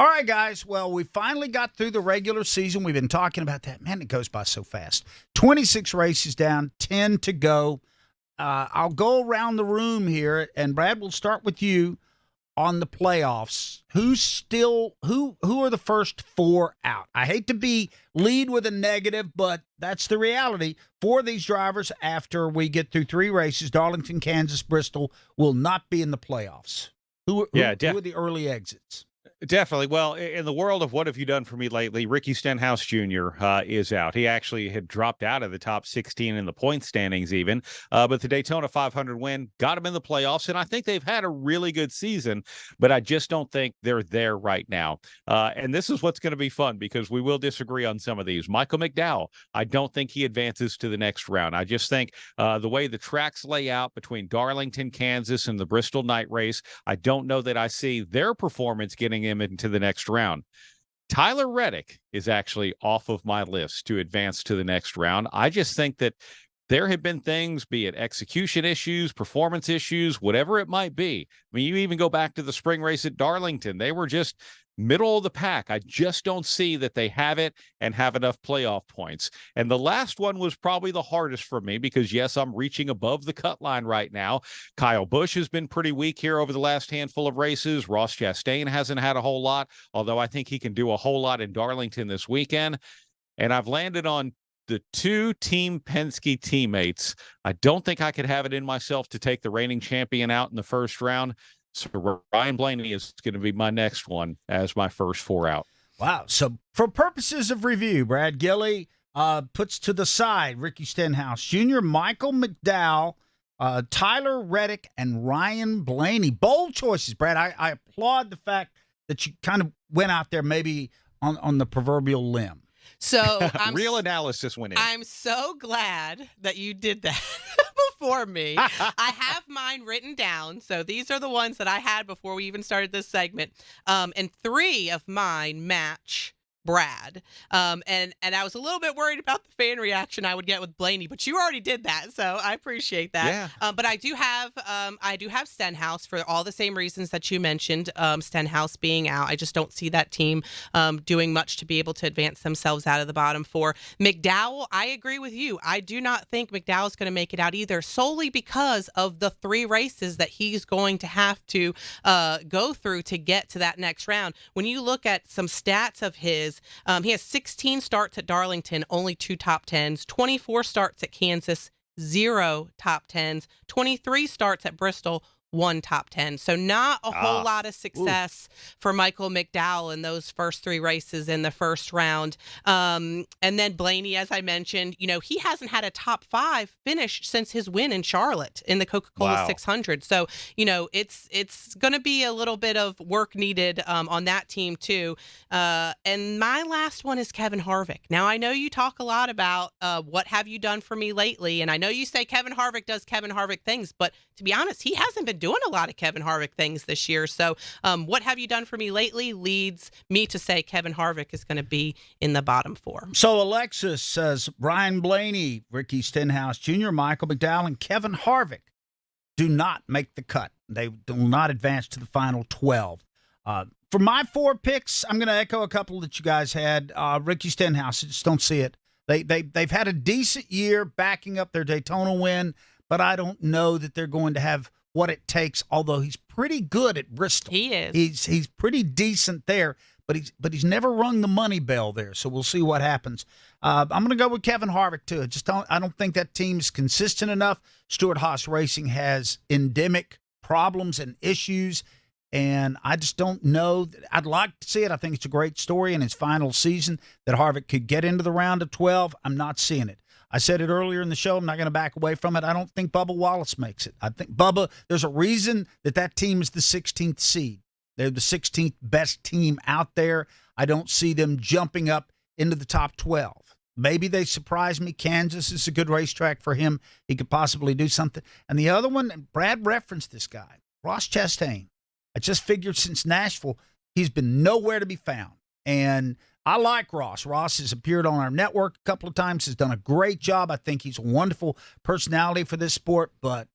All right, guys. Well, we finally got through the regular season. We've been talking about that. Man, it goes by so fast. 26 races down, 10 to go. I'll go around the room here, and Brad, we'll start with you on the playoffs. Who are the first four out? I hate to lead with a negative, but that's the reality. Four of these drivers, after we get through three races, Darlington, Kansas, Bristol, will not be in the playoffs. Who are the early exits? Definitely. Well, in the world of what have you done for me lately, Ricky Stenhouse Jr. Is out. He actually had dropped out of the top 16 in the point standings even, but the Daytona 500 win got him in the playoffs, and I think they've had a really good season, but I just don't think they're there right now. And this is what's going to be fun because we will disagree on some of these. Michael McDowell, I don't think he advances to the next round. I just think the way the tracks lay out between Darlington, Kansas, and the Bristol night race, I don't know that I see their performance getting him into the next round. Tyler Reddick is actually off of my list to advance to the next round. I just think that there have been things, be it execution issues, performance issues, whatever it might be. I mean, you even go back to the spring race at Darlington. They were just middle of the pack. I just don't see that they have it and have enough playoff points. And the last one was probably the hardest for me because, yes, I'm reaching above the cut line right now. Kyle Busch has been pretty weak here over the last handful of races. Ross Chastain hasn't had a whole lot, although I think he can do a whole lot in Darlington this weekend. And I've landed on the two Team Penske teammates. I don't think I could have it in myself to take the reigning champion out in the first round. So Ryan Blaney is going to be my next one as my first four out. Wow. So for purposes of review, Brad Gillie puts to the side Ricky Stenhouse Jr., Michael McDowell, Tyler Reddick, and Ryan Blaney. Bold choices, Brad. I applaud the fact that you kind of went out there maybe on the proverbial limb. So real analysis went in. I'm so glad that you did that before me. I have mine written down. So these are the ones that I had before we even started this segment. And three of mine match Brad. And I was a little bit worried about the fan reaction I would get with Blaney, but you already did that, so I appreciate that. Yeah. But I do have Stenhouse for all the same reasons that you mentioned. Stenhouse being out, I just don't see that team doing much to be able to advance themselves out of the bottom four. McDowell, I agree with you. I do not think McDowell's going to make it out either, solely because of the three races that he's going to have to go through to get to that next round. When you look at some stats of his, he has 16 starts at Darlington, only 2 top 10s, 24 starts at Kansas, 0 top 10s, 23 starts at Bristol, 1 top 10. So not a whole lot of success for Michael McDowell in those first three races in the first round. And then Blaney, as I mentioned, he hasn't had a top 5 finish since his win in Charlotte in the Coca-Cola 600. So, it's going to be a little bit of work needed on that team too. And my last one is Kevin Harvick. Now, I know you talk a lot about what have you done for me lately, and I know you say Kevin Harvick does Kevin Harvick things, but to be honest, he hasn't been doing a lot of Kevin Harvick things this year. So what have you done for me lately leads me to say Kevin Harvick is going to be in the bottom 4. So Alexis says Ryan Blaney, Ricky Stenhouse Jr., Michael McDowell, and Kevin Harvick do not make the cut. They will not advance to the final 12. For my 4 picks, I'm going to echo a couple that you guys had. Ricky Stenhouse, I just don't see it. They've had a decent year backing up their Daytona win, but I don't know that they're going to have what it takes, although he's pretty good at Bristol. He is. He's pretty decent there, but he's never rung the money bell there, so we'll see what happens. I'm going to go with Kevin Harvick, too. I don't think that team's consistent enough. Stewart-Haas Racing has endemic problems and issues, and I just don't know. I'd like to see it. I think it's a great story in his final season that Harvick could get into the round of 12. I'm not seeing it. I said it earlier in the show. I'm not going to back away from it. I don't think Bubba Wallace makes it. I think there's a reason that team is the 16th seed. They're the 16th best team out there. I don't see them jumping up into the top 12. Maybe they surprise me. Kansas is a good racetrack for him. He could possibly do something. And the other one, Brad referenced this guy, Ross Chastain. I just figured since Nashville, he's been nowhere to be found. And I like Ross. Ross has appeared on our network a couple of times, has done a great job. I think he's a wonderful personality for this sport, but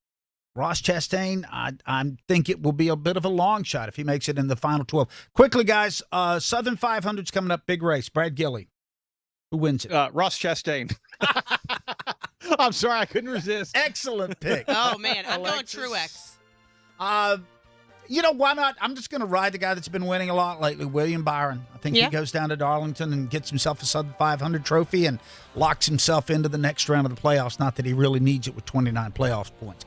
Ross Chastain, I think it will be a bit of a long shot if he makes it in the final 12. Quickly, guys, Southern 500's coming up, big race. Brad Gillie. Who wins it? Ross Chastain. I'm sorry, I couldn't resist. Excellent pick. Oh, man, I'm going Alexis. Truex. Why not? I'm just going to ride the guy that's been winning a lot lately, William Byron. I think he goes down to Darlington and gets himself a Southern 500 trophy and locks himself into the next round of the playoffs. Not that he really needs it with 29 playoff points.